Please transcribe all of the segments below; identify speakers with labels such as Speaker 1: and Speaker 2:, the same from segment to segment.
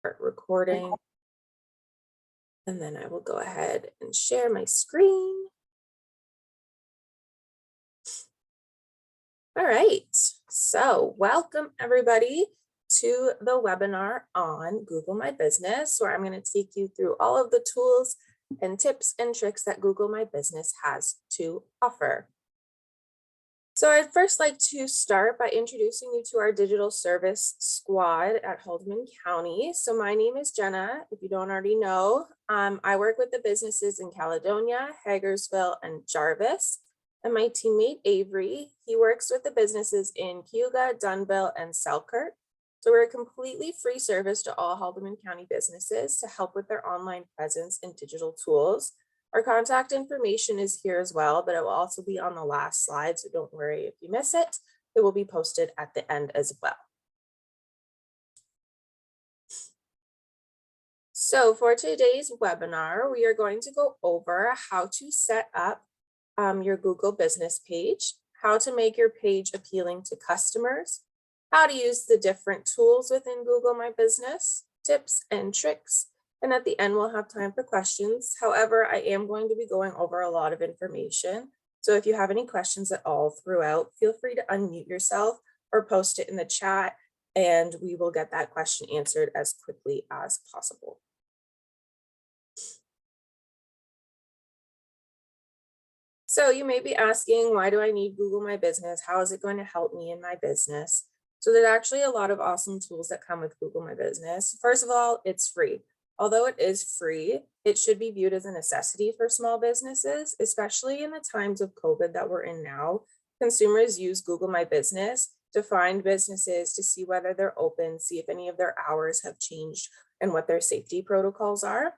Speaker 1: Start recording, and then I will go ahead and share my screen. All right, so welcome everybody to the webinar on Google My Business, where I'm going to take you through all of the tools and tips and tricks that Google My Business has to offer. So I'd first like to start by introducing you to our digital service squad at Haldeman County. So my name is Jenna, if you don't already know. I work with the businesses in Caledonia, Hagersville, and Jarvis. And my teammate Avery, he works with the businesses in Cayuga, Dunville, and Selkirk. So we're a completely free service to all Haldeman County businesses to help with their online presence and digital tools. Our contact information is here as well, but it will also be on the last slide, so don't worry if you miss it. It will be posted at the end as well. So for today's webinar, we are going to go over how to set up your Google business page, how to make your page appealing to customers, how to use the different tools within Google My Business, tips and tricks, and at the end, we'll have time for questions. However, I am going to be going over a lot of information. So if you have any questions at all throughout, feel free to unmute yourself or post it in the chat, and we will get that question answered as quickly as possible. So you may be asking, why do I need Google My Business? How is it going to help me in my business? So there's actually a lot of awesome tools that come with Google My Business. First of all, it's free. Although it is free, it should be viewed as a necessity for small businesses, especially in the times of COVID that we're in now. Consumers use Google My Business to find businesses, to see whether they're open, see if any of their hours have changed and what their safety protocols are.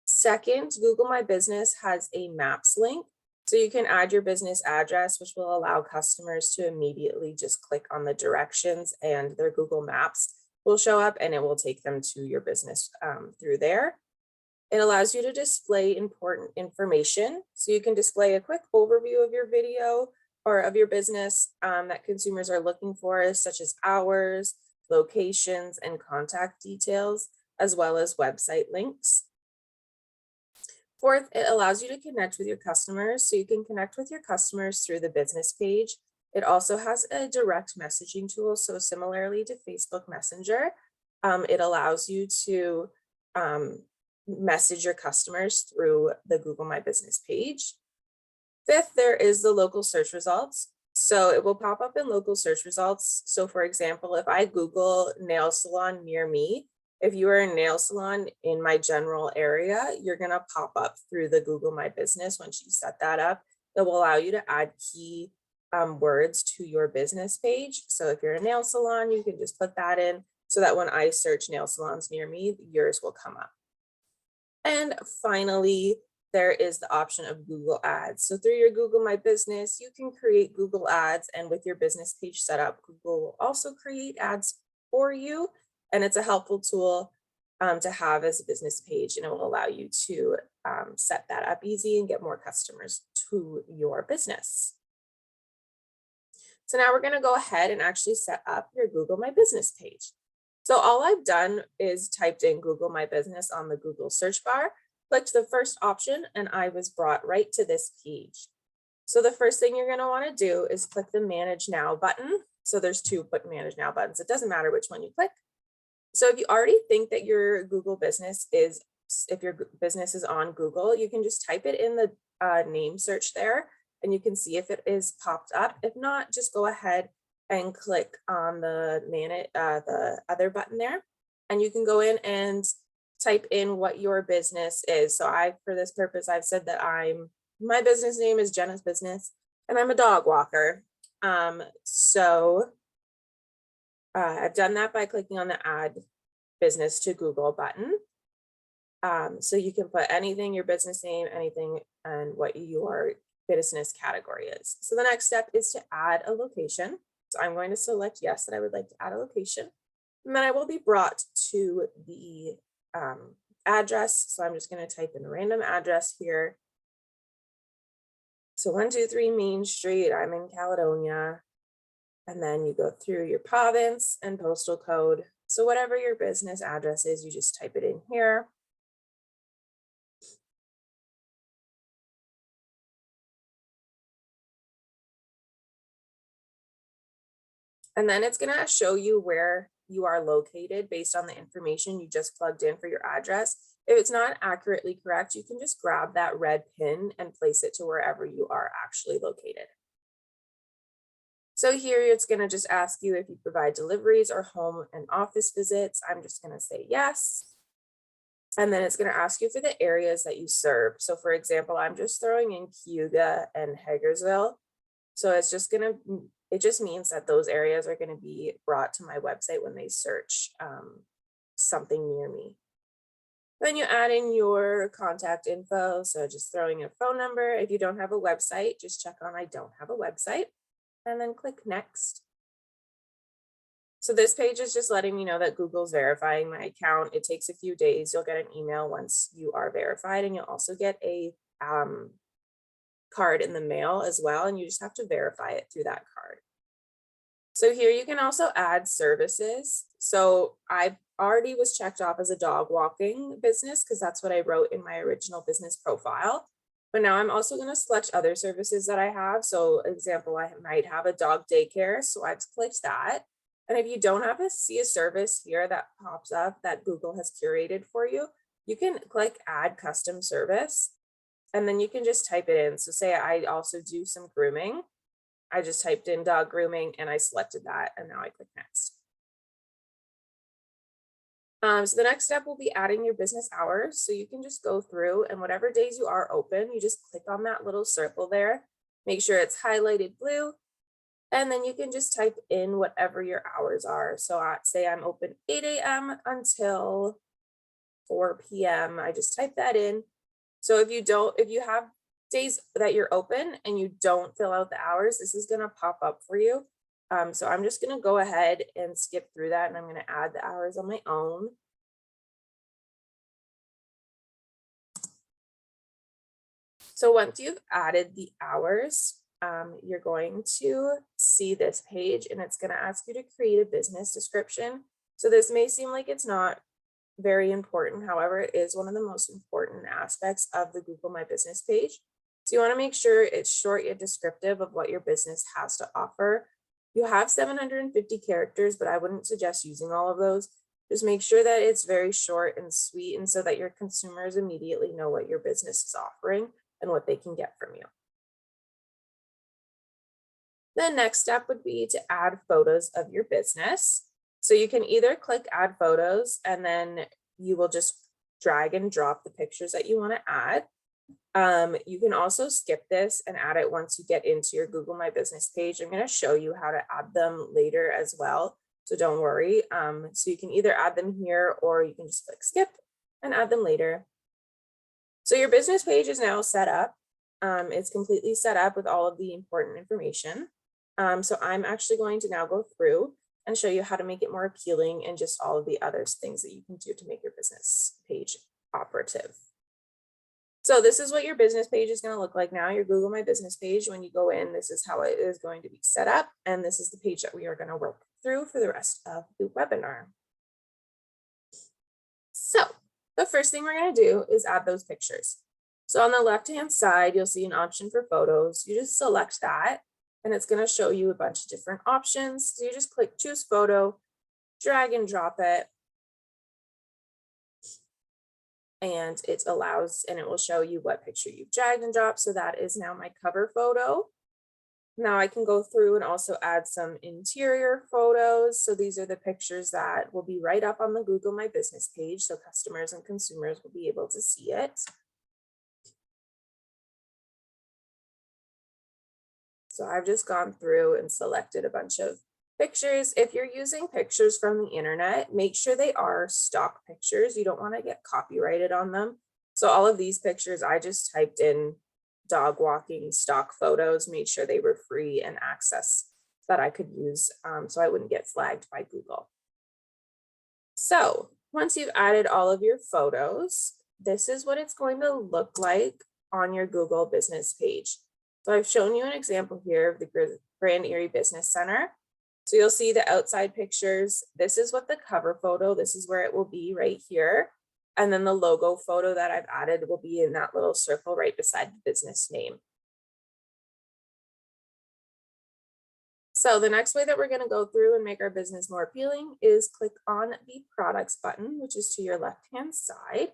Speaker 1: Second, Google My Business has a Maps link. So you can add your business address, which will allow customers to immediately just click on the directions and their Google Maps will show up and it will take them to your business through there. It allows you to display important information. So you can display a quick overview of your video or of your business that consumers are looking for, such as hours, locations, and contact details, as well as website links. Fourth, it allows you to connect with your customers. So you can connect with your customers through the business page. It also has a direct messaging tool. So similarly to Facebook Messenger, it allows you to message your customers through the Google My Business page. Fifth, there is the local search results. So it will pop up in local search results. So for example, if I Google nail salon near me, if you are a nail salon in my general area, you're going to pop up through the Google My Business. Once you set that up, it will allow you to add key words to your business page. So if you're a nail salon, you can just put that in so that when I search nail salons near me, yours will come up. And finally, there is the option of Google Ads. So through your Google My Business, you can create Google Ads, and with your business page set up, Google will also create ads for you. And it's a helpful tool to have as a business page, and it will allow you to set that up easy and get more customers to your business. So now we're going to go ahead and actually set up your Google My Business page. So all I've done is typed in Google My Business on the Google search bar, clicked the first option, and I was brought right to this page. So the first thing you're going to want to do is click the Manage Now button. So there's two Manage Now buttons. It doesn't matter which one you click. So if you already think that your Google business is, if your business is on Google, you can just type it in the name search there and you can see if it is popped up. If not, just go ahead and click on the other button there, and you can go in and type in what your business is. So for this purpose, I've said that my business name is Jenna's Business and I'm a dog walker. I've done that by clicking on the Add Business to Google button. So you can put anything, your business name, anything, and what your business category is. So the next step is to add a location. So I'm going to select yes, that I would like to add a location. And then I will be brought to the address. So I'm just going to type in a random address here. So 123 Main Street, I'm in Caledonia. And then you go through your province and postal code, So whatever your business address is, you just type it in here. And then it's gonna show you where you are located based on the information you just plugged in for your address. If it's not accurately correct, you can just grab that red pin and place it to wherever you are actually located. So here it's gonna just ask you if you provide deliveries or home and office visits. I'm just gonna say yes. And then it's gonna ask you for the areas that you serve. So for example, I'm just throwing in Cayuga and Hagersville. So it's just gonna, it just means that those areas are gonna be brought to my website when they search something near me. Then you add in your contact info. So just throwing a phone number. If you don't have a website, just check on I don't have a website and then click next. So this page is just letting me know that Google's verifying my account. It takes a few days. You'll get an email once you are verified, and you'll also get a card in the mail as well, and you just have to verify it through that card. So here you can also add services. So I already was checked off as a dog walking business because that's what I wrote in my original business profile. But now I'm also going to select other services that I have. So example, I might have a dog daycare. So I've clicked that. And if you don't see a service here that pops up that Google has curated for you, you can click add custom service. And then you can just type it in. So say I also do some grooming. I just typed in dog grooming and I selected that, and now I click next. So the next step will be adding your business hours. So you can just go through, and whatever days you are open, you just click on that little circle there, make sure it's highlighted blue, and then you can just type in whatever your hours are. So say I'm open 8 a.m. until 4 p.m. I just type that in. So if you have days that you're open and you don't fill out the hours, this is going to pop up for you. So I'm just going to go ahead and skip through that, and I'm going to add the hours on my own. So once you've added the hours, you're going to see this page, and it's going to ask you to create a business description. So this may seem like it's not very important. However, it is one of the most important aspects of the Google My Business page. So you want to make sure it's short yet descriptive of what your business has to offer. You have 750 characters, but I wouldn't suggest using all of those. Just make sure that it's very short and sweet, and so that your consumers immediately know what your business is offering and what they can get from you. The next step would be to add photos of your business. So you can either click add photos, and then you will just drag and drop the pictures that you want to add. You can also skip this and add it once you get into your Google My Business page. I'm going to show you how to add them later as well, so don't worry. So you can either add them here, or you can just click skip and add them later. So your business page is now set up. It's completely set up with all of the important information. So I'm actually going to now go through and show you how to make it more appealing, and just all of the other things that you can do to make your business page operative. So this is what your business page is going to look like now, your Google My Business page. When you go in, this is how it is going to be set up. And this is the page that we are going to work through for the rest of the webinar. So the first thing we're going to do is add those pictures. So on the left-hand side, you'll see an option for photos. You just select that, and it's going to show you a bunch of different options. So you just click choose photo, drag and drop it, and it will show you what picture you've dragged and dropped. So that is now my cover photo. Now I can go through and also add some interior photos. So these are the pictures that will be right up on the Google My Business page, so customers and consumers will be able to see it. So I've just gone through and selected a bunch of pictures. If you're using pictures from the internet, make sure they are stock pictures. You don't want to get copyrighted on them. So all of these pictures, I just typed in dog walking stock photos, made sure they were free and access that I could use, so I wouldn't get flagged by Google. So once you've added all of your photos, this is what it's going to look like on your Google business page. So I've shown you an example here of the Grand Erie Business Center. So you'll see the outside pictures. This is what the cover photo, this is where it will be right here. And then the logo photo that I've added will be in that little circle right beside the business name. So the next way that we're going to go through and make our business more appealing is click on the products button, which is to your left-hand side.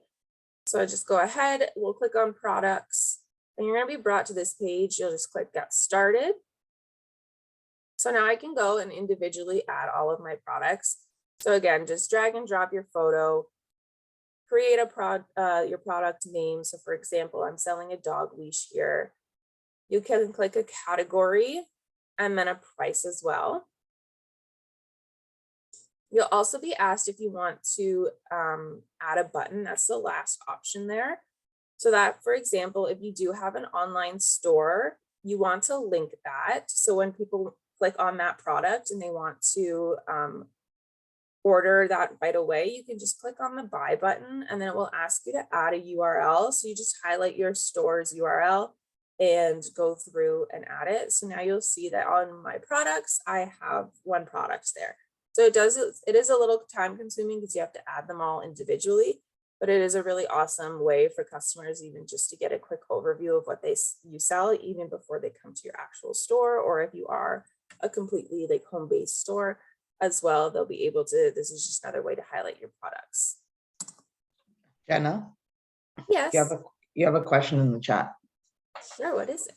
Speaker 1: So I just go ahead, we'll click on products, and you're going to be brought to this page. You'll just click get started. So now I can go and individually add all of my products. So again, just drag and drop your photo, create a your product name. So for example, I'm selling a dog leash here. You can click a category and then a price as well. You'll also be asked if you want to add a button. That's the last option there. So that, for example, if you do have an online store, you want to link that. So when people click on that product and they want to order that right away, you can just click on the buy button and then it will ask you to add a URL. So you just highlight your store's URL and go through and add it. So now you'll see that on my products, I have one product there. So it is a little time consuming because you have to add them all individually, but it is a really awesome way for customers even just to get a quick overview of what you sell even before they come to your actual store, or if you are a completely like home-based store as well, they'll be able to, this is just another way to highlight your products.
Speaker 2: Jenna,
Speaker 1: Yes.
Speaker 2: you have a question in the chat.
Speaker 1: Sure, what is it?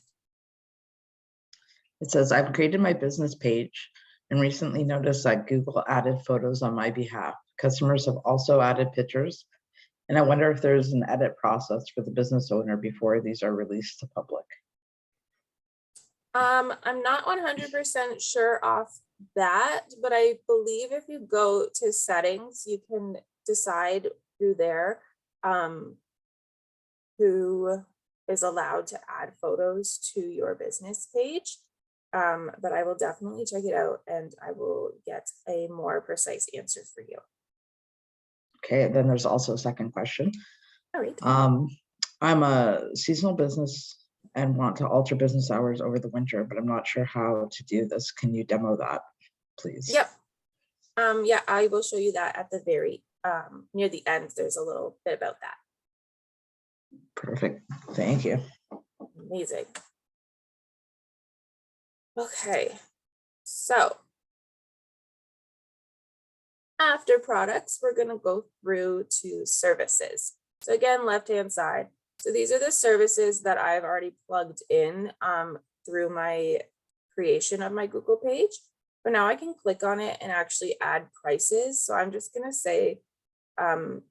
Speaker 2: It says, I've created my business page and recently noticed that Google added photos on my behalf. Customers have also added pictures, and I wonder if there's an edit process for the business owner before these are released to public.
Speaker 1: I'm not 100% sure off that, but I believe if you go to settings, you can decide through there who is allowed to add photos to your business page. But I will definitely check it out and I will get a more precise answer for you.
Speaker 2: Okay, then there's also a second question.
Speaker 1: All right.
Speaker 2: I'm a seasonal business and want to alter business hours over the winter, but I'm not sure how to do this. Can you demo that, please?
Speaker 1: Yep. Yeah, I will show you that at the very near the end. There's a little bit about that.
Speaker 2: Perfect. Thank you.
Speaker 1: Amazing. Okay, so after products, we're going to go through to services. So again, left-hand side. So these are the services that I've already plugged in through my creation of my Google page. But now I can click on it and actually add prices. So I'm just going to say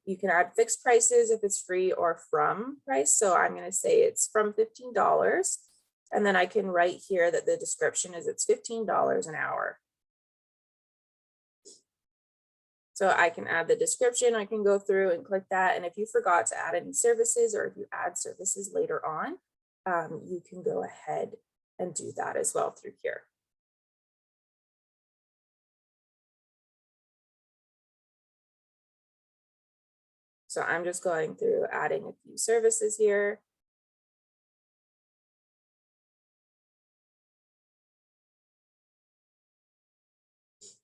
Speaker 1: you can add fixed prices if it's free or from price. So I'm going to say it's from $15. And then I can write here that the description is it's $15 an hour. So I can add the description, I can go through and click that. And if you forgot to add any services or if you add services later on, you can go ahead and do that as well through here. So I'm just going through adding a few services here.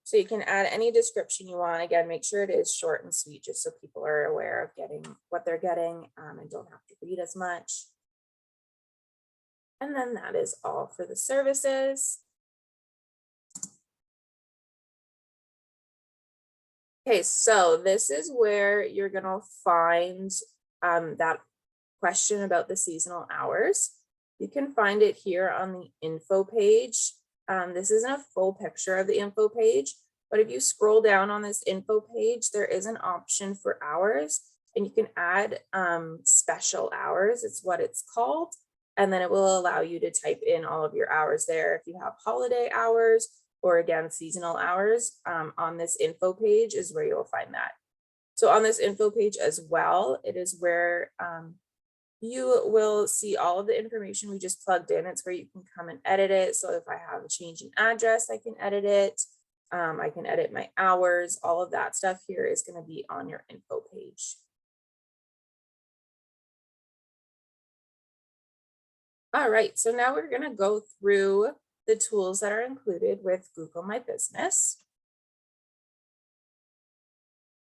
Speaker 1: So you can add any description you want. Again, make sure it is short and sweet, just so people are aware of getting what they're getting and don't have to read as much. And then that is all for the services. Okay, so this is where you're gonna find that question about the seasonal hours. You can find it here on the info page. This isn't a full picture of the info page, but if you scroll down on this info page, there is an option for hours and you can add special hours, it's what it's called. And then it will allow you to type in all of your hours there. If you have holiday hours or again, seasonal hours on this info page is where you'll find that. So on this info page as well, it is where you will see all of the information we just plugged in. It's where you can come and edit it. So if I have a change in address, I can edit it. I can edit my hours. All of that stuff here is going to be on your info page. All right, so now we're going to go through the tools that are included with Google My Business.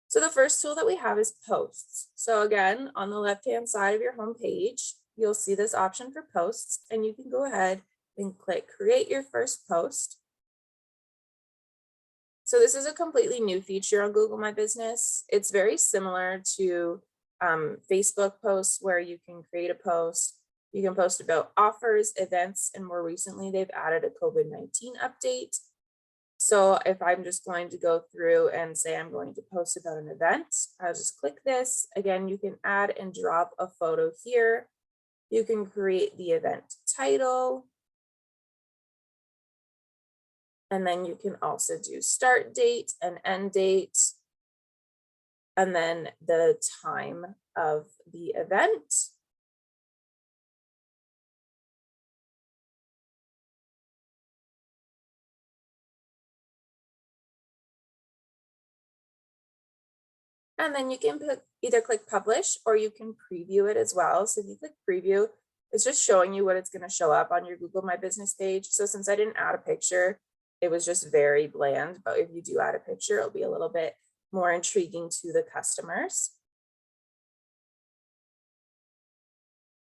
Speaker 1: So the first tool that we have is posts. So again, on the left-hand side of your home page, you'll see this option for posts, and you can go ahead and click create your first post. So this is a completely new feature on Google My Business. It's very similar to Facebook posts where you can create a post. You can post about offers, events, and more recently they've added a COVID-19 update. So if I'm just going to go through and say I'm going to post about an event, I'll just click this. Again, you can add and drop a photo here. You can create the event title. And then you can also do start date and end date. And then the time of the event. And then you can either click publish or you can preview it as well. So if you click preview, it's just showing you what it's going to show up on your Google My Business page. So since I didn't add a picture, it was just very bland. But if you do add a picture, it'll be a little bit more intriguing to the customers.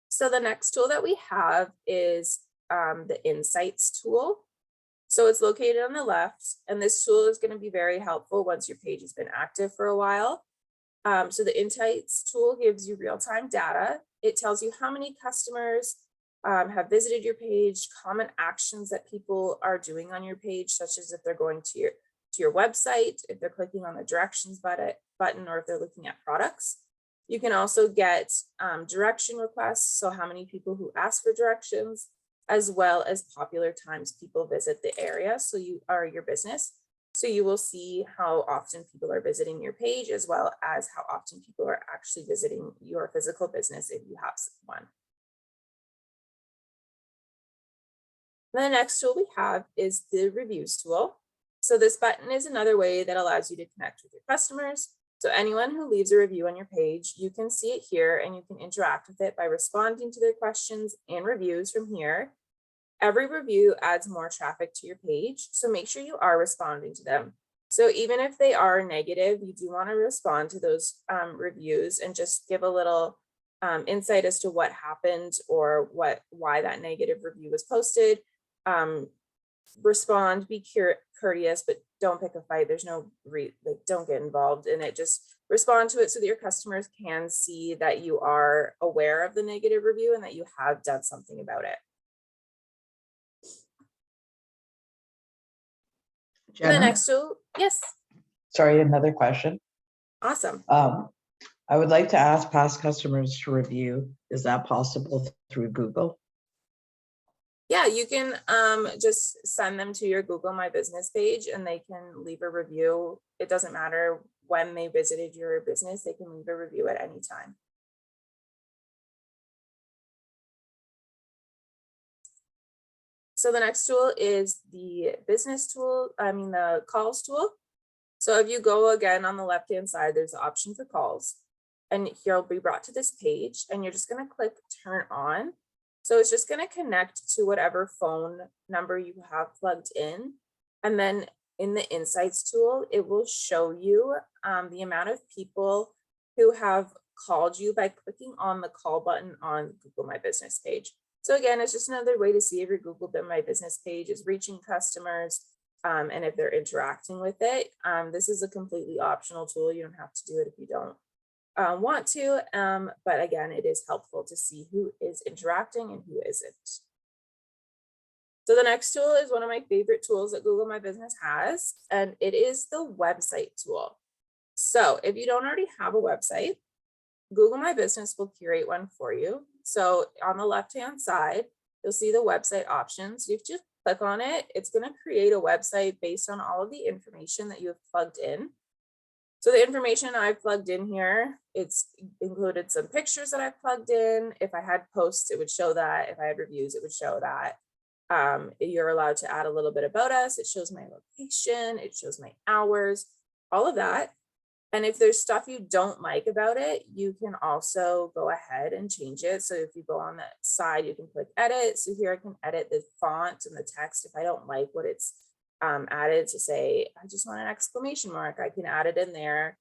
Speaker 1: So the next tool that we have is the Insights tool. So it's located on the left, and this tool is going to be very helpful once your page has been active for a while. So the Insights tool gives you real-time data. It tells you how many customers have visited your page, common actions that people are doing on your page, such as if they're going to your website, if they're clicking on the directions button, or if they're looking at products. You can also get direction requests, so how many people who ask for directions, as well as popular times people visit the area, so your business. So you will see how often people are visiting your page, as well as how often people are actually visiting your physical business if you have one. The next tool we have is the reviews tool. So this button is another way that allows you to connect with your customers. So anyone who leaves a review on your page, you can see it here and you can interact with it by responding to their questions and reviews from here. Every review adds more traffic to your page, so make sure you are responding to them. So even if they are negative, you do want to respond to those reviews and just give a little insight as to what happened or why that negative review was posted. Respond, be courteous, but don't pick a fight. There's no don't get involved in it. Just respond to it so that your customers can see that you are aware of the negative review and that you have done something about it.
Speaker 2: Jenna,
Speaker 1: The next tool, yes.
Speaker 2: Sorry, another question.
Speaker 1: Awesome.
Speaker 2: I would like to ask past customers to review. Is that possible through Google?
Speaker 1: Yeah, you can just send them to your Google My Business page and they can leave a review. It doesn't matter when they visited your business, they can leave a review at any time. So the next tool is the business tool, the calls tool. So if you go again on the left-hand side, there's the option for calls. And here you'll be brought to this page and you're just going to click turn on. So it's just going to connect to whatever phone number you have plugged in. And then in the Insights tool, it will show you the amount of people who have called you by clicking on the call button on Google My Business page. So again, it's just another way to see if your Google My Business page is reaching customers and if they're interacting with it. This is a completely optional tool. You don't have to do it if you don't want to, but again, it is helpful to see who is interacting and who isn't. So the next tool is one of my favorite tools that Google My Business has, and it is the website tool. So if you don't already have a website, Google My Business will curate one for you. So on the left-hand side, you'll see the website options. You just click on it. It's going to create a website based on all of the information that you have plugged in. So the information I've plugged in here, it's included some pictures that I've plugged in. If I had posts, it would show that. If I had reviews, it would show that. You're allowed to add a little bit about us. It shows my location. It shows my hours, all of that. And if there's stuff you don't like about it, you can also go ahead and change it. So if you go on that side, you can click edit. So here I can edit the font and the text. If I don't like what it's added, to say, I just want an exclamation mark, I can add it in there.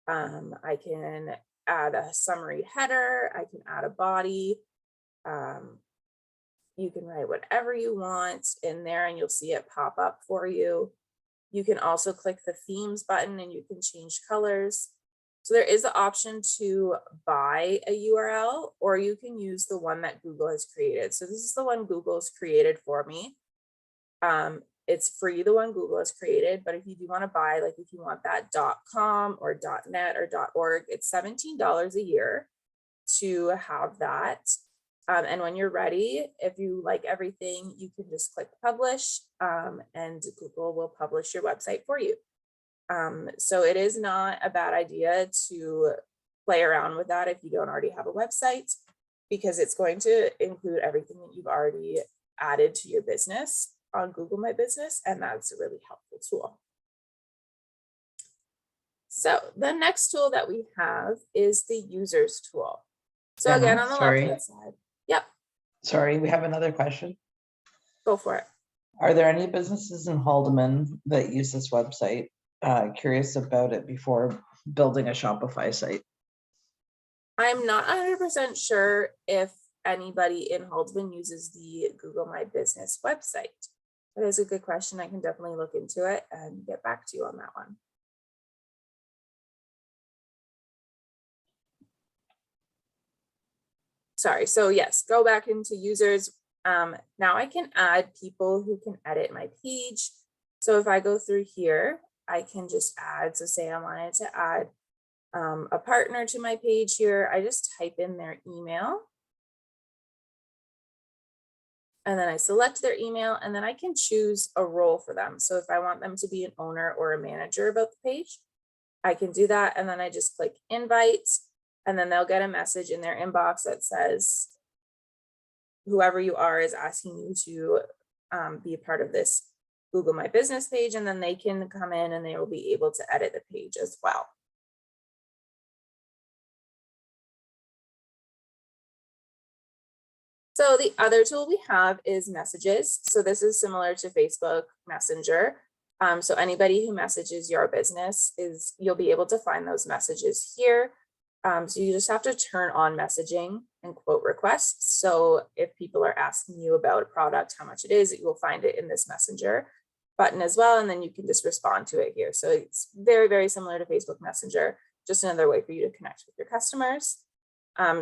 Speaker 1: I can add a summary header. I can add a body. You can write whatever you want in there and you'll see it pop up for you. You can also click the themes button and you can change colors. So there is the option to buy a URL, or you can use the one that Google has created. So this is the one Google's created for me. It's free, the one Google has created, but if you do want to buy, like if you want that .com or .net or .org, it's $17 a year to have that. And when you're ready, if you like everything, you can just click publish, and Google will publish your website for you. So it is not a bad idea to play around with that if you don't already have a website, because it's going to include everything that you've already added to your business on Google My Business, and that's a really helpful tool. So the next tool that we have is the users tool. So again, on the left-hand side. Yep.
Speaker 2: Sorry, we have another question.
Speaker 1: Go for it.
Speaker 2: Are there any businesses in Haldeman that use this website? Curious about it before building a Shopify site.
Speaker 1: I'm not 100% sure if anybody in Haldeman uses the Google My Business website. That is a good question. I can definitely look into it and get back to you on that one. Sorry, so yes, go back into users. Now I can add people who can edit my page. So if I go through here, I can just add, so say I wanted to add a partner to my page here, I just type in their email. And then I select their email, and then I can choose a role for them. So if I want them to be an owner or a manager about the page, I can do that. And then I just click invite, and then they'll get a message in their inbox that says, whoever you are is asking you to be a part of this Google My Business page, and then they can come in and they will be able to edit the page as well. So the other tool we have is messages. So this is similar to Facebook Messenger. So anybody who messages your business, you'll be able to find those messages here. So you just have to turn on messaging and quote requests. So if people are asking you about a product, how much it is, you will find it in this Messenger button as well. And then you can just respond to it here. So it's very, very similar to Facebook Messenger, just another way for you to connect with your customers.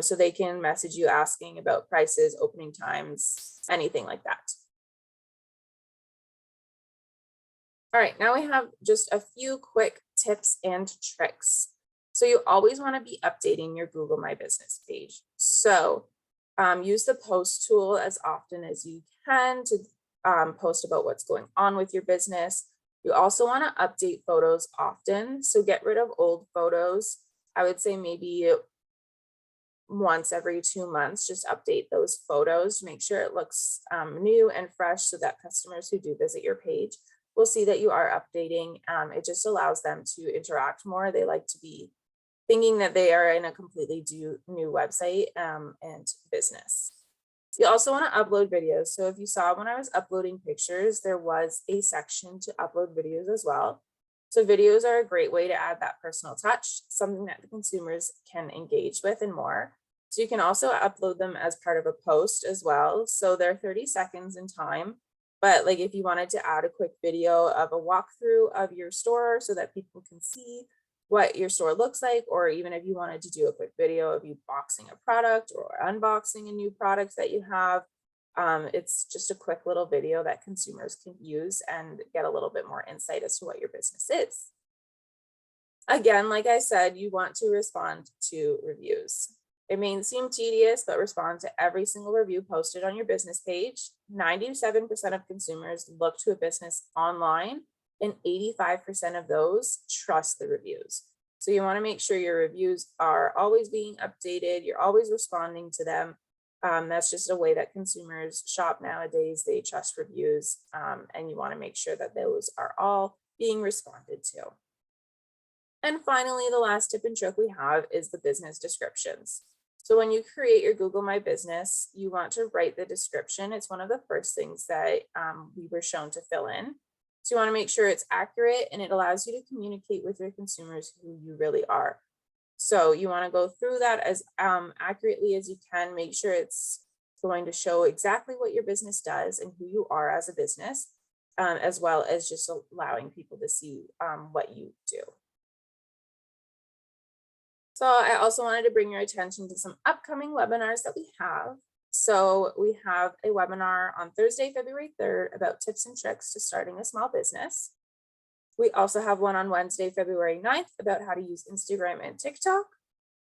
Speaker 1: So they can message you asking about prices, opening times, anything like that. All right, now we have just a few quick tips and tricks. So you always want to be updating your Google My Business page. So use the post tool as often as you can to post about what's going on with your business. You also want to update photos often. So get rid of old photos. I would say maybe once every 2 months, just update those photos to make sure it looks new and fresh, so that customers who do visit your page will see that you are updating. It just allows them to interact more. They like to be thinking that they are in a completely new website and business. You also want to upload videos. So if you saw when I was uploading pictures, there was a section to upload videos as well. So videos are a great way to add that personal touch, something that the consumers can engage with and more. So you can also upload them as part of a post as well. So they're 30 seconds in time, but like if you wanted to add a quick video of a walkthrough of your store so that people can see what your store looks like, or even if you wanted to do a quick video of you boxing a product or unboxing a new product that you have, it's just a quick little video that consumers can use and get a little bit more insight as to what your business is. Again, like I said, you want to respond to reviews. It may seem tedious, but respond to every single review posted on your business page. 97% of consumers look to a business online, and 85% of those trust the reviews. So you want to make sure your reviews are always being updated. You're always responding to them. That's just a way that consumers shop nowadays. They trust reviews, and you want to make sure that those are all being responded to. And finally, the last tip and trick we have is the business descriptions. So when you create your Google My Business, you want to write the description. It's one of the first things that we were shown to fill in. So you want to make sure it's accurate and it allows you to communicate with your consumers who you really are. So you want to go through that as accurately as you can, make sure it's going to show exactly what your business does and who you are as a business, as well as just allowing people to see what you do. So I also wanted to bring your attention to some upcoming webinars that we have. So we have a webinar on Thursday, February 3rd about tips and tricks to starting a small business. We also have one on Wednesday, February 9th about how to use Instagram and TikTok.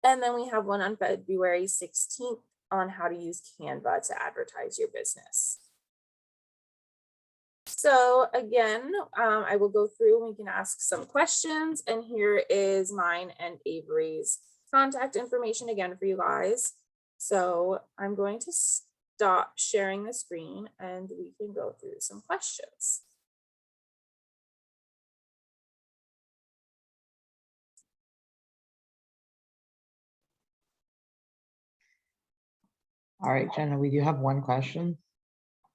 Speaker 1: And then we have one on February 16th on how to use Canva to advertise your business. So again, I will go through and we can ask some questions. And here is mine and Avery's contact information again for you guys. So I'm going to stop sharing the screen and we can go through some questions.
Speaker 2: All right, Jenna, we do have one question,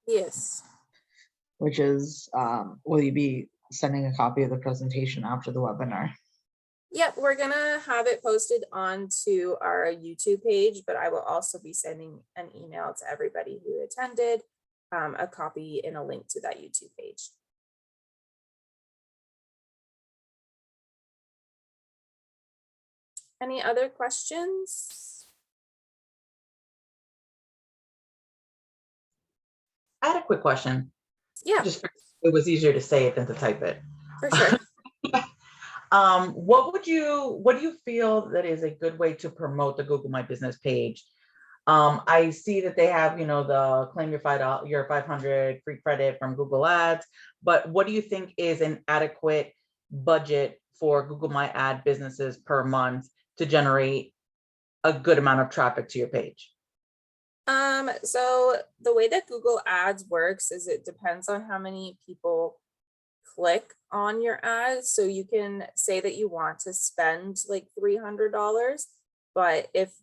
Speaker 1: Yes.
Speaker 2: which is, will you be sending a copy of the presentation after the webinar?
Speaker 1: Yep, we're gonna have it posted onto our YouTube page, but I will also be sending an email to everybody who attended, a copy and a link to that YouTube page. Any other questions?
Speaker 3: I had a quick question.
Speaker 1: Yeah,
Speaker 3: Just it was easier to say it than to type it.
Speaker 1: for sure.
Speaker 3: What do you feel that is a good way to promote the Google My Business page? I see that they have, the claim your your 500 free credit from Google Ads, but what do you think is an adequate budget for Google My Ad businesses per month to generate a good amount of traffic to your page?
Speaker 1: So the way that Google Ads works is it depends on how many people click on your ad. So you can say that you want to spend like $300, but if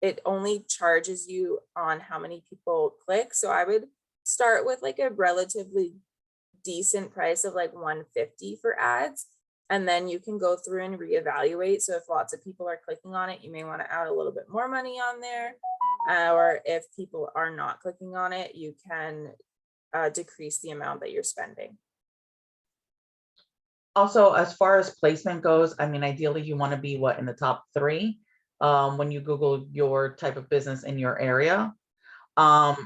Speaker 1: it only charges you on how many people click. So I would start with like a relatively decent price of like 150 for ads. And then you can go through and reevaluate. So if lots of people are clicking on it, you may want to add a little bit more money on there. Or if people are not clicking on it, you can decrease the amount that you're spending.
Speaker 3: Also, as far as placement goes, I mean, ideally you want to be in the top 3 when you Google your type of business in your area.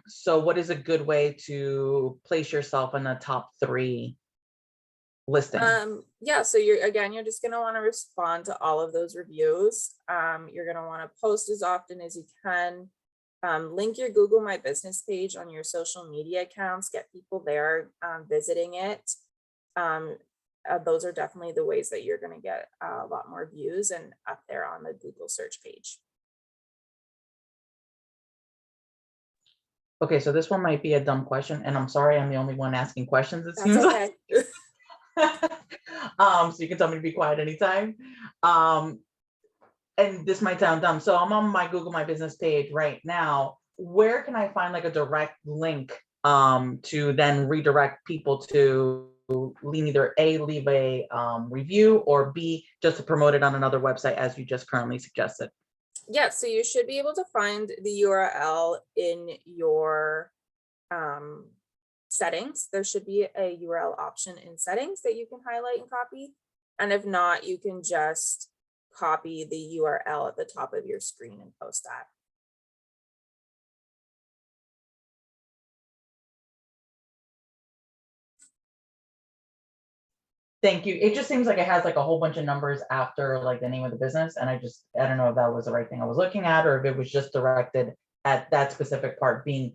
Speaker 3: So what is a good way to place yourself in the top 3 listing?
Speaker 1: Yeah, so you're just gonna want to respond to all of those reviews. You're gonna want to post as often as you can. Link your Google My Business page on your social media accounts, get people there visiting it. Those are definitely the ways that you're going to get a lot more views and up there on the Google search page.
Speaker 3: Okay, so this one might be a dumb question, and I'm sorry I'm the only one asking questions, it
Speaker 1: That's
Speaker 3: seems
Speaker 1: okay.
Speaker 3: like. So you can tell me to be quiet anytime. And this might sound dumb. So I'm on my Google My Business page right now. Where can I find like a direct link to then redirect people to leave a review, or B, just to promote it on another website as you just currently suggested?
Speaker 1: Yeah, so you should be able to find the URL in your settings. There should be a URL option in settings that you can highlight and copy. And if not, you can just copy the URL at the top of your screen and post that.
Speaker 3: Thank you. It just seems like it has like a whole bunch of numbers after like the name of the business. And I don't know if that was the right thing I was looking at, or if it was just directed at that specific part being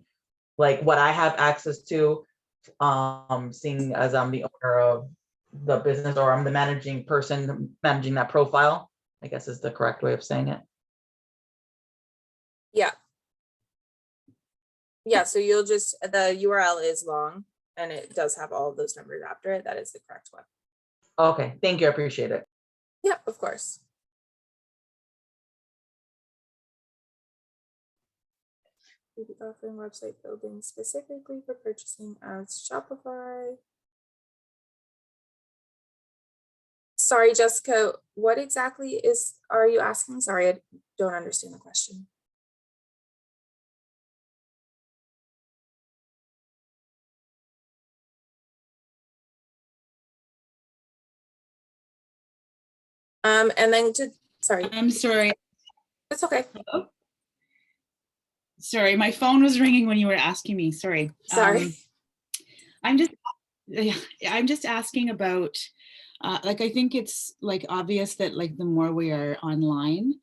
Speaker 3: like what I have access to, seeing as I'm the owner of the business, or I'm the managing person managing that profile, I guess is the correct way of saying it.
Speaker 1: Yeah. Yeah, so you'll just, the URL is long and it does have all of those numbers after it. That is the correct one.
Speaker 3: Okay, thank you. I appreciate it.
Speaker 1: Yeah, of course. We'll be offering website building specifically for purchasing as Shopify. Sorry, Jessica, what exactly are you asking? Sorry, I don't understand the question. And then sorry,
Speaker 4: I'm sorry.
Speaker 1: it's okay.
Speaker 4: Hello? Sorry, my phone was ringing when you were asking me. Sorry.
Speaker 1: Sorry.
Speaker 4: I'm just asking about, like, I think it's like obvious that like the more we are online,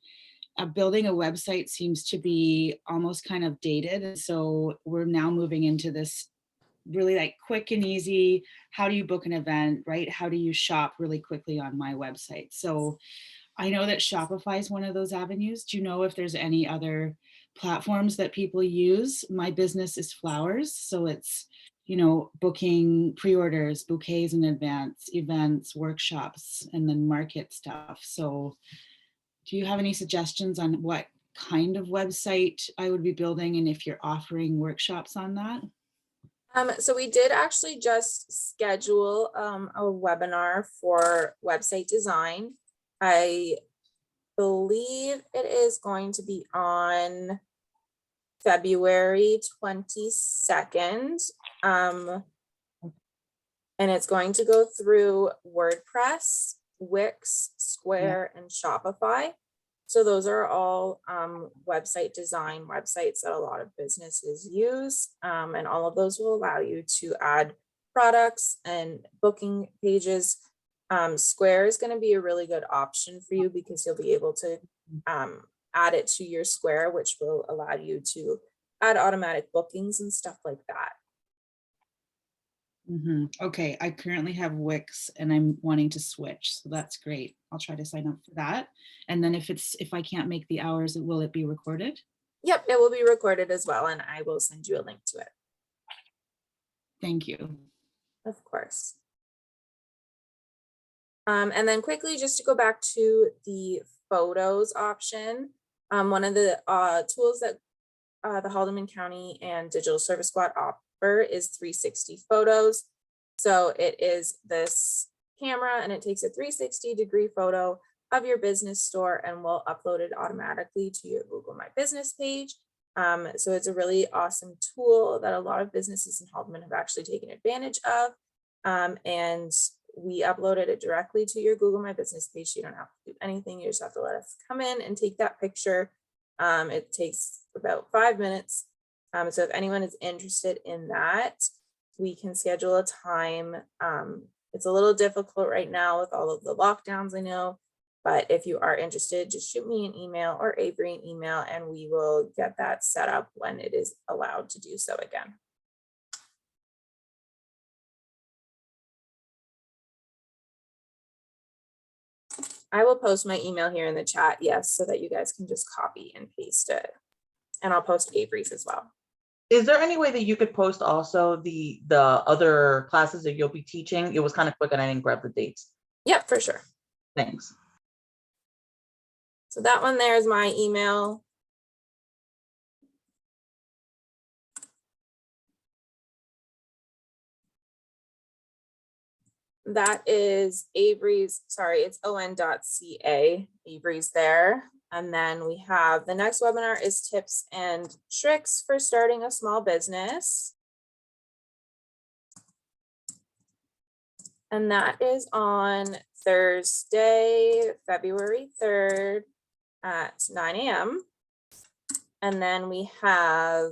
Speaker 4: building a website seems to be almost kind of dated. And so we're now moving into this really like quick and easy, how do you book an event, right? How do you shop really quickly on my website? So I know that Shopify is one of those avenues. Do you know if there's any other platforms that people use? My business is flowers, so it's, you know, booking pre-orders, bouquets in advance, events, workshops, and then market stuff. So do you have any suggestions on what kind of website I would be building and if you're offering workshops on that?
Speaker 1: So we did actually just schedule a webinar for website design. I believe it is going to be on February 22nd. And it's going to go through WordPress, Wix, Square, and Shopify. So those are all website design websites that a lot of businesses use. And all of those will allow you to add products and booking pages. Square is going to be a really good option for you because you'll be able to add it to your Square, which will allow you to add automatic bookings and stuff like that.
Speaker 4: Okay, I currently have Wix and I'm wanting to switch, so that's great. I'll try to sign up for that. And then if I can't make the hours, will it be recorded?
Speaker 1: Yep, it will be recorded as well, and I will send you a link to it.
Speaker 4: Thank you.
Speaker 1: Of course. And then quickly, just to go back to the photos option, one of the tools that the Haldeman County and Digital Service Squad offer is 360 photos. So it is this camera and it takes a 360-degree photo of your business store and will upload it automatically to your Google My Business page. So it's a really awesome tool that a lot of businesses in Haldeman have actually taken advantage of. And we uploaded it directly to your Google My Business page. So you don't have to do anything. You just have to let us come in and take that picture. It takes about 5 minutes. So if anyone is interested in that, we can schedule a time. It's a little difficult right now with all of the lockdowns, I know, but if you are interested, just shoot me an email or Avery an email and we will get that set up when it is allowed to do so again. I will post my email here in the chat, yes, so that you guys can just copy and paste it. And I'll post Avery's as well.
Speaker 3: Is there any way that you could post also the other classes that you'll be teaching? It was kind of quick and I didn't grab the dates.
Speaker 1: Yep, for sure.
Speaker 3: Thanks.
Speaker 1: So that one there is my email. That is Avery's, sorry, it's on.ca, Avery's there. And then we have the next webinar is tips and tricks for starting a small business. And that is on Thursday, February 3rd at 9 a.m. And then we have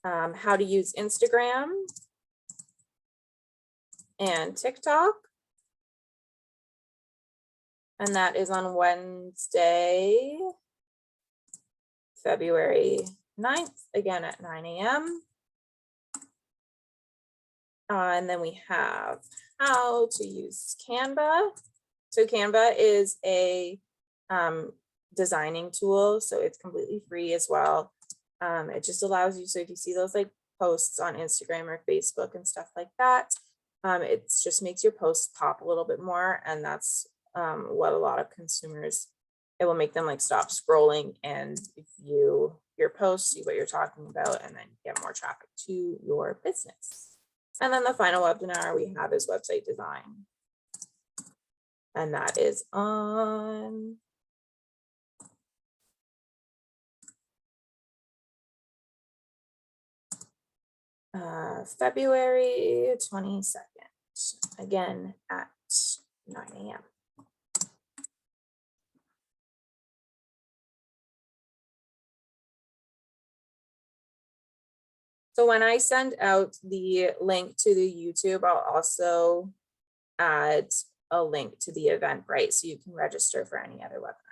Speaker 1: how to use Instagram and TikTok. And that is on Wednesday, February 9th, again at 9 a.m. And then we have how to use Canva. So Canva is a designing tool, so it's completely free as well. It just allows you, so if you see those like posts on Instagram or Facebook and stuff like that, it just makes your posts pop a little bit more, and that's what a lot of consumers, it will make them like stop scrolling and view your posts, see what you're talking about, and then get more traffic to your business. And then the final webinar we have is website design. And that is on February 22nd, again at 9 a.m. So when I send out the link to the YouTube, I'll also add a link to the Eventbrite so you can register for any other webinars.